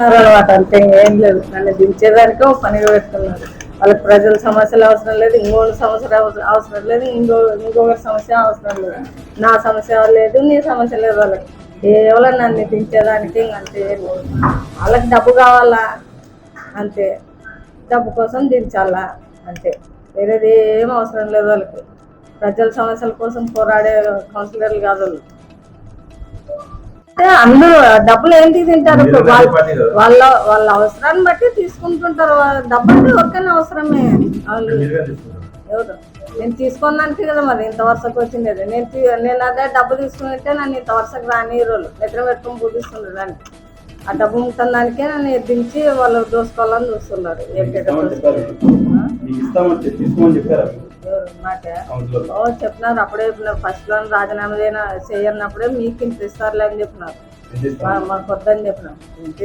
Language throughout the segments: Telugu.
అలవాటు అంతే, ఏం లేదు. నన్ను దించేదానికే ఒక పనిగా పెట్టుకున్నారు. వాళ్ళకి ప్రజల సమస్యలు అవసరం లేదు, ఇంకోటి సమస్య అవసరం లేదు, ఇంకొకరి సమస్య అవసరం లేదు. నా సమస్య లేదు, నీ సమస్య లేదు. వాళ్ళకి కేవలం నన్ను దించేదానికి అంతే. వాళ్ళకి డబ్బు కావాలా అంతే, డబ్బు కోసం దించాలా అంతే, వేరేది ఏం అవసరం లేదు వాళ్ళకి. ప్రజల సమస్యల కోసం పోరాడే కౌన్సిలర్లు కాదు వాళ్ళు. అందరూ డబ్బులు ఏంటి తింటారు? వాళ్ళ వాళ్ళ అవసరాన్ని బట్టి తీసుకుంటుంటారు. డబ్బు అంటే ఎవరికైనా అవసరమే. వాళ్ళు ఎవరు నేను తీసుకున్నానికి కదా మరి ఇంత వరుసకు వచ్చిండేది. నేను అదే డబ్బు తీసుకుంటే నన్ను ఇంత వరుసకు రాని రోజులు నిద్ర పెట్టుకుని పూజిస్తుండ్రు దానికి. ఆ డబ్బు ముట్టని దానికే నన్ను ఎద్దించి వాళ్ళు దోసుకోవాలని చూస్తున్నారు. చెప్పినారు అప్పుడే, చెప్పినారు ఫస్ట్ లో రాజీనామా చేయన్నప్పుడే మీకు ఇంత ఇస్తారులే అని చెప్పినారు. మాకు వద్దని చెప్పినాం. ఎంత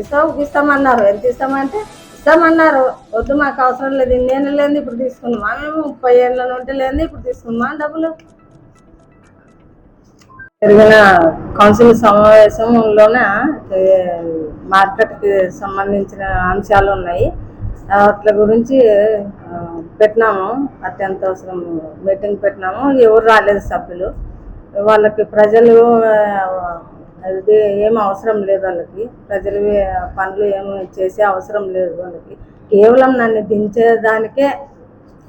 ఇస్తామన్నారు. ఎంత ఇస్తామంటే ఇస్తామన్నారు. వద్దు మాకు అవసరం లేదు, ఇన్నేళ్ళు లేదు ఇప్పుడు తీసుకున్నామా, మేము 30 ఏళ్ళ నుండి లేదు ఇప్పుడు తీసుకున్నామా డబ్బులు. జరిగిన కౌన్సిల్ సమావేశంలోన మార్కెట్కి సంబంధించిన అంశాలు ఉన్నాయి. వాటి గురించి పెట్టినాము. అత్యంతవసరం మీటింగ్ పెట్టినాము. ఎవరు రాలేదు సభ్యులు. వాళ్ళకి ప్రజలు అది ఏం అవసరం లేదు. వాళ్ళకి ప్రజలు పనులు ఏమి చేసే అవసరం లేదు. వాళ్ళకి కేవలం నన్ను దించేదానికే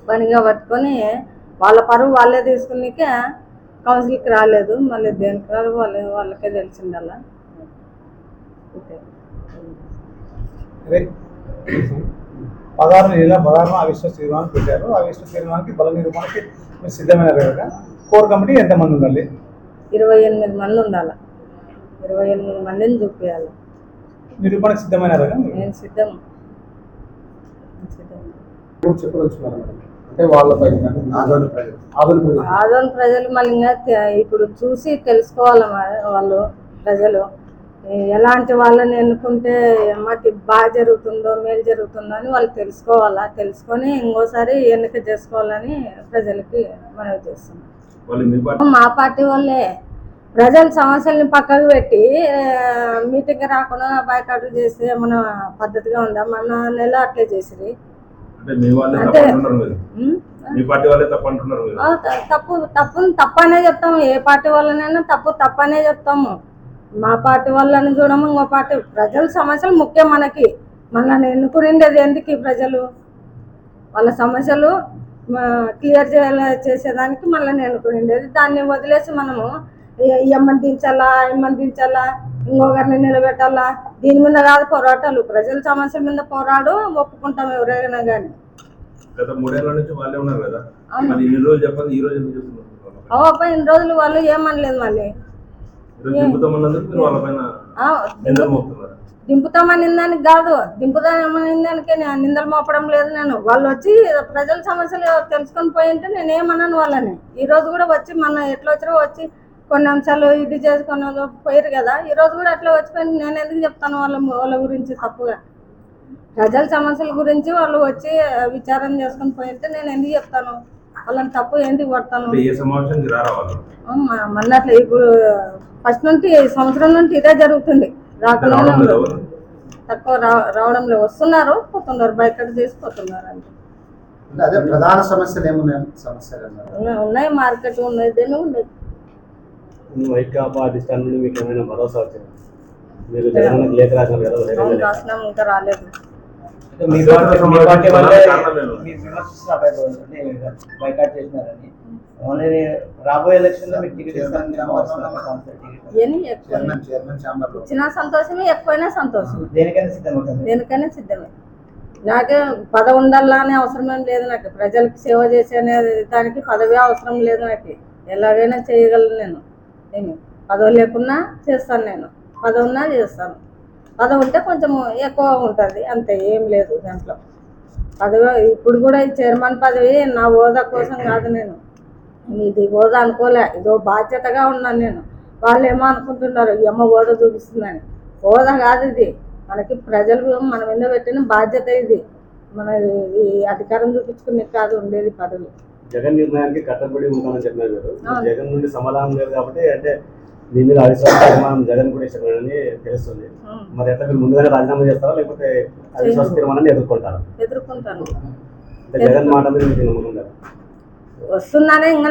పనిగా పట్టుకొని వాళ్ళ పరువు వాళ్ళే తీసుకునికే కౌన్సిల్కి రాలేదు. మళ్ళీ దేనికి రాదు వాళ్ళకే తెలిసిందల్లా. ఓకే, 16 నెలల 16 అవిశ్వాస తీర్మానం పెట్టారు. అవిశ్వాస తీర్మానానికి బల నిరూపణకి మీరు సిద్ధమైనారు కదా. కోర్ కమిటీ ఎంతమంది ఉండాలి? 28 మంది ఉండాలి. 28 మందిని చూపించాలి. నిరూపణకు సిద్ధమైనారు కదా? నేను సిద్ధం. అంటే వాళ్ళపై ఆదోని ప్రజలు మళ్ళీ ఇంకా ఇప్పుడు చూసి తెలుసుకోవాలి. వాళ్ళు ప్రజలు ఎలాంటి వాళ్ళని ఎన్నుకుంటే మాకు బాగా జరుగుతుందో మేలు జరుగుతుందో అని వాళ్ళు తెలుసుకోవాలా. తెలుసుకొని ఇంకోసారి ఎన్నిక చేసుకోవాలని ప్రజలకి మనవి చేస్తున్నాం. మా పార్టీ వాళ్ళే ప్రజల సమస్యల్ని పక్కకు పెట్టి మీటింగ్ రాకుండా బైకాట్ చేస్తే మన పద్ధతిగా ఉందా? మన నెల అట్లే చేసిరి. తప్పనే చెప్తాము. ఏ పార్టీ వాళ్ళనైనా తప్పనే చెప్తాము. మా పార్టీ వాళ్ళని చూడము, ఇంకో పార్టీ. ప్రజల సమస్యలు ముఖ్యం మనకి. మనల్ని ఎన్నుకునేది ఎందుకు? ప్రజలు వాళ్ళ సమస్యలు క్లియర్ చేసేదానికి మనల్ని ఎన్నుకునేది. దాన్ని వదిలేసి మనము ఎమ్మని దించాలా, ఇంకొకరిని నిలబెట్టాలా, దీని మీద కాదు పోరాటాలు. ప్రజల సమస్యల మీద పోరాడు ఒప్పుకుంటాం ఎవరైనా కానీ. గత 3 ఏళ్ల నుంచి వాళ్ళే ఉన్నారు కదా. ఇన్ని రోజులు చెప్పండి, ఈ రోజు ఎందుకు చెప్తున్నారు? ఇన్ని రోజులు వాళ్ళు ఏమనలేదు. మళ్ళీ దింపుతామని దానికి కాదు, దింపుతామని దానికే నిందలు మోపడం లేదు. నేను వాళ్ళు వచ్చి ప్రజల సమస్యలు తెలుసుకొని పోయింటే నేనేమన్నాను వాళ్ళని. ఈ రోజు కూడా వచ్చి మన ఎట్లా వచ్చారో వచ్చి కొన్ని అంశాలు ఇది చేసుకొని పోయారు కదా. ఈ రోజు కూడా అట్లా వచ్చిపోయి నేను ఎందుకు చెప్తాను వాళ్ళ గురించి తప్పుగా? ప్రజల సమస్యల గురించి వాళ్ళు వచ్చి విచారణ చేసుకొని పోయింటే నేను ఎందుకు చెప్తాను? వాళ్ళని తప్పు ఎందుకు పడతాను? మన్నట్లు ఇప్పుడు ఫస్ట్ నుండి సంవత్సరం నుండి ఇదే జరుగుతుంది. రాకుండా తక్కువ రావడంలో వస్తున్నారు, పోతున్నారు, బయట చేసిపోతున్నారు. అంటే ప్రధాన సమస్యలు ఉన్నాయి. మార్కెట్ ఉన్నది ఉన్నాయి. వైకాపా అధిష్టానం నుండి మీకు ఏమైనా భరోసా వచ్చింది? మీరు జగన్కి లేఖ రాసినారు కదా? రాసినాం, ఇంకా రాలేదు. బైకాట్ చేసినారని రాబోయే ఎలక్షన్ లో మీకు టికెట్ ఇచ్చినా సంతోషమే, ఎక్కువైనా సంతోషం. దేనికైనా సిద్ధమే. నాకే పదవి ఉండాలా అనే అవసరం ఏం లేదు. నాకు ప్రజలకు సేవ చేసే దానికి పదవి అవసరం లేదు. నాకు ఎలాగైనా చేయగలను. నేను పదవి లేకున్నా చేస్తాను. నేను పదవి ఉన్నా చేస్తాను. పదవి ఉంటే కొంచెం ఎక్కువ ఉంటుంది, అంతే, ఏం లేదు దాంట్లో. పదవి ఇప్పుడు కూడా ఈ చైర్మన్ పదవి నా హోదా కోసం కాదు. నేను ఇది హోదా అనుకోలే, ఇదో బాధ్యతగా ఉన్నాను నేను. వాళ్ళు ఏమో అనుకుంటున్నారు ఈ అమ్మ హోదా చూపిస్తుందని. హోదా కాదు ఇది. మనకి ప్రజలు మన మీద పెట్టిన బాధ్యత ఇది. మన ఈ అధికారం చూపించుకునే కాదు ఉండేది పదవి. జగన్ నిర్ణయానికి కట్టబడి ఉంటామని చెప్పినారు. జగన్ నుండి సమాధానం లేదు కాబట్టి అంటే మీ మీద అవిశ్వాస తీర్మానం జగన్ కూడా ఇష్టపడని తెలుస్తుంది. మరి ఎట్లా మీరు ముందుగానే రాజీనామా చేస్తారా లేకపోతే అవిశ్వాస తీర్మానాన్ని ఎదుర్కొంటారా? ఎదుర్కొంటాను. అంటే జగన్ మాట మీద మీకు నమ్మకం ఉందా? వస్తుందనే ఇంకా